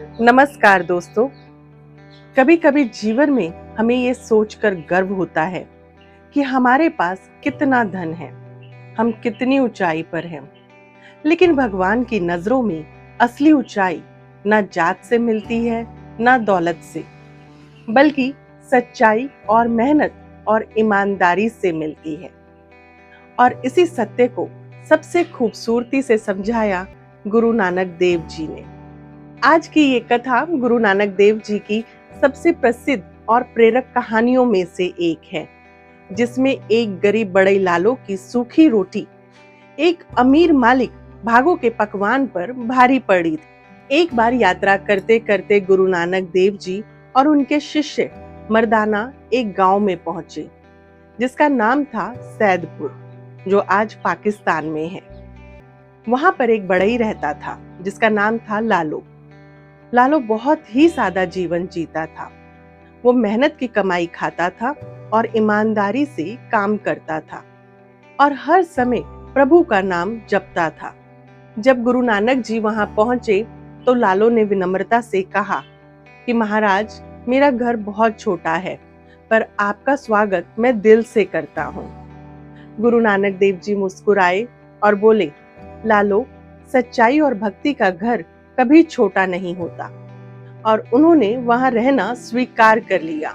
नमस्कार दोस्तों। कभी कभी जीवन में हमें ये सोचकर गर्व होता है कि हमारे पास कितना धन है, हम कितनी ऊंचाई पर हैं। लेकिन भगवान की नजरों में असली ऊंचाई ना जात से मिलती है, ना दौलत से, बल्कि सच्चाई और मेहनत और ईमानदारी से मिलती है। और इसी सत्य को सबसे खूबसूरती से समझाया गुरु नानक देव जी ने। आज की ये कथा गुरु नानक देव जी की सबसे प्रसिद्ध और प्रेरक कहानियों में से एक है, जिसमें एक गरीब बड़ई लालो की सूखी रोटी एक अमीर मालिक भागो के पकवान पर भारी पड़ी थी। एक बार यात्रा करते करते गुरु नानक देव जी और उनके शिष्य मर्दाना एक गांव में पहुंचे, जिसका नाम था सैदपुर, जो आज पाकिस्तान में है। वहां पर एक बड़ई रहता था जिसका नाम था लालो। लालो बहुत ही सादा जीवन जीता था। वो मेहनत की कमाई खाता था और ईमानदारी से काम करता था और हर समय प्रभु का नाम जपता था। जब गुरु नानक जी वहां पहुंचे तो लालो ने विनम्रता से कहा कि महाराज, मेरा घर बहुत छोटा है, पर आपका स्वागत मैं दिल से करता हूँ। गुरु नानक देव जी मुस्कुराए और बोले, लालो, सच्चाई और भक्ति का घर कभी छोटा नहीं होता। और उन्होंने वहां रहना स्वीकार कर लिया।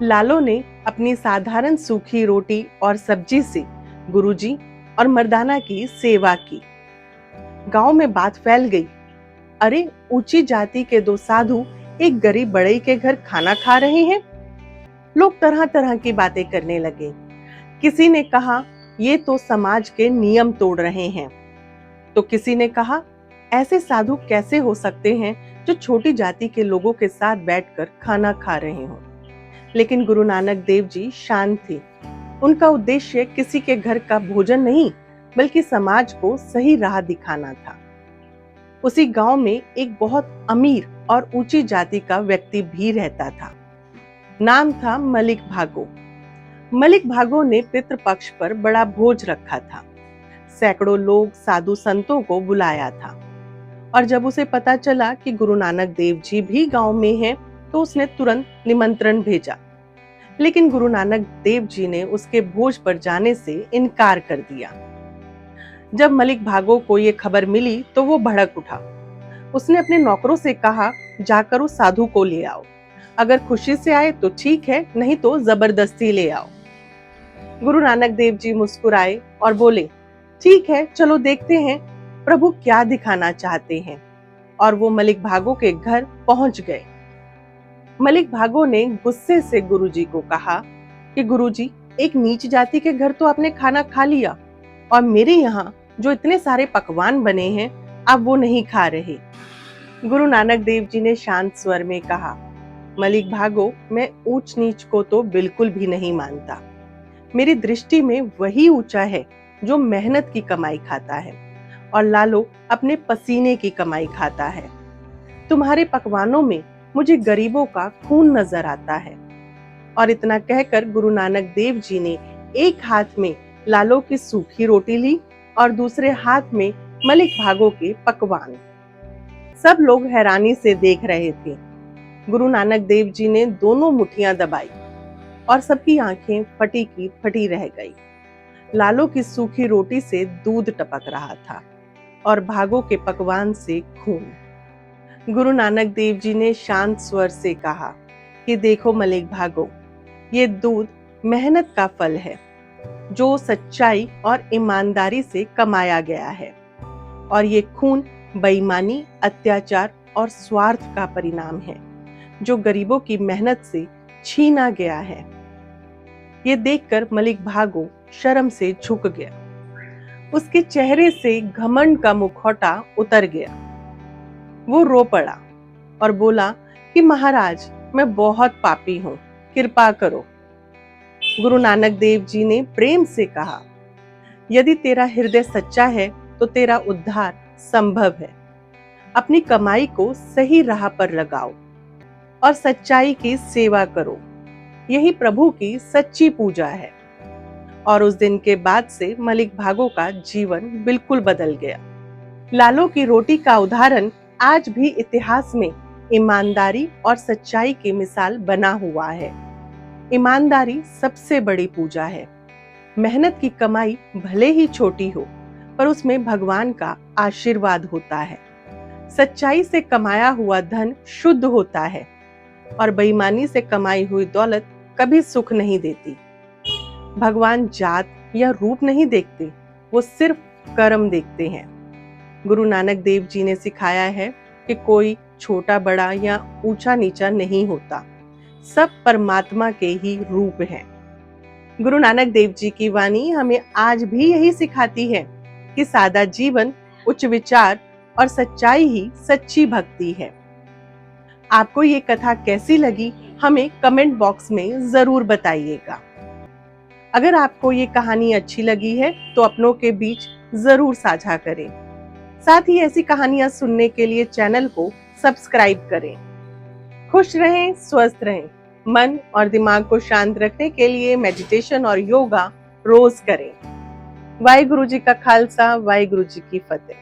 लालो ने अपनी साधारण सूखी रोटी और सब्जी से गुरुजी और मर्दाना की सेवा की। गांव में बात फैल गई, अरे, ऊंची जाति के दो साधु एक गरीब बड़ई के घर खाना खा रहे हैं। लोग तरह तरह की बातें करने लगे। किसी ने कहा, ये तो समाज के नियम तोड़ रहे हैं। तो किसी ने कहा, ऐसे साधु कैसे हो सकते हैं जो छोटी जाति के लोगों के साथ बैठकर खाना खा रहे हों। लेकिन गुरु नानक देव जी शांत थे। उनका उद्देश्य किसी के घर का भोजन नहीं, बल्कि समाज को सही राह दिखाना था। उसी गांव में एक बहुत अमीर और ऊंची जाति का व्यक्ति भी रहता था। नाम था मलिक भागो। मलिक भागो ने पितृपक्ष पर बड़ा भोज रखा था। सैकड़ों लोग, साधु संतों को बुलाया था। और जब उसे पता चला कि गुरु नानक देव जी भी गांव में हैं, तो उसने तुरंत निमंत्रण भेजा। लेकिन गुरु नानक देव जी ने उसके भोज पर जाने से इनकार कर दिया। जब मलिक भागो को ये खबर मिली तो वो भड़क उठा। उसने अपने नौकरों से कहा, जाकर उस साधु को ले आओ। अगर खुशी से आए तो ठीक है, नहीं तो जबरदस्ती ले आओ। गुरु नानक देव जी मुस्कुराए और बोले, ठीक है, चलो देखते हैं प्रभु क्या दिखाना चाहते हैं। और वो मलिक भागो के घर पहुंच गए। मलिक भागो ने गुस्से से गुरुजी को कहा कि गुरुजी, एक नीच जाति के घर तो आपने खाना खा लिया और मेरे यहाँ जो इतने सारे पकवान बने हैं, आप वो नहीं खा रहे। गुरु नानक देव जी ने शांत स्वर में कहा, मलिक भागो, मैं ऊंच नीच को तो बिल्कुल भी नहीं मानता। मेरी दृष्टि में वही ऊंचा है जो मेहनत की कमाई खाता है, और लालो अपने पसीने की कमाई खाता है। तुम्हारे पकवानों में मुझे गरीबों का खून नजर आता है। और इतना कहकर गुरु नानक देव जी ने एक हाथ में लालो की सूखी रोटी ली और दूसरे हाथ में मलिक भागो के पकवान। सब लोग हैरानी से देख रहे थे। गुरु नानक देव जी ने दोनों मुट्ठियां दबाई और सबकी आंखें फटी की फटी रह गई। लालो की सूखी रोटी से दूध टपक रहा था और भागो के पकवान से खून। गुरु नानक देव जी ने शांत स्वर से कहा कि देखो मलिक भागो, ये दूध मेहनत का फल है, जो सच्चाई और ईमानदारी से कमाया गया है, और ये खून बेईमानी, अत्याचार और स्वार्थ का परिणाम है, जो गरीबों की मेहनत से छीना गया है। ये देखकर मलिक भागो शर्म से झुक गया। उसके चेहरे से घमंड का मुखौटा उतर गया। वो रो पड़ा और बोला कि महाराज, मैं बहुत पापी हूँ, कृपा करो। गुरु नानक देव जी ने प्रेम से कहा, यदि तेरा हृदय सच्चा है तो तेरा उद्धार संभव है। अपनी कमाई को सही राह पर लगाओ और सच्चाई की सेवा करो। यही प्रभु की सच्ची पूजा है। और उस दिन के बाद से मलिक भागो का जीवन बिल्कुल बदल गया। लालो की रोटी का उदाहरण आज भी इतिहास में ईमानदारी और सच्चाई की मिसाल बना हुआ है। ईमानदारी सबसे बड़ी पूजा है। मेहनत की कमाई भले ही छोटी हो, पर उसमें भगवान का आशीर्वाद होता है। सच्चाई से कमाया हुआ धन शुद्ध होता है और बेईमानी से कमाई हुई दौलत कभी सुख नहीं देती। भगवान जात या रूप नहीं देखते, वो सिर्फ कर्म देखते हैं। गुरु नानक देव जी ने सिखाया है कि कोई छोटा बड़ा या ऊंचा नीचा नहीं होता, सब परमात्मा के ही रूप हैं। गुरु नानक देव जी की वाणी हमें आज भी यही सिखाती है कि सादा जीवन, उच्च विचार और सच्चाई ही सच्ची भक्ति है। आपको ये कथा कैसी लगी, हमें कमेंट बॉक्स में जरूर बताइएगा। अगर आपको ये कहानी अच्छी लगी है तो अपनों के बीच जरूर साझा करें। साथ ही ऐसी कहानियां सुनने के लिए चैनल को सब्सक्राइब करें। खुश रहें, स्वस्थ रहें। मन और दिमाग को शांत रखने के लिए मेडिटेशन और योगा रोज करें। वाहिगुरु जी का खालसा, वाहिगुरु जी की फतेह।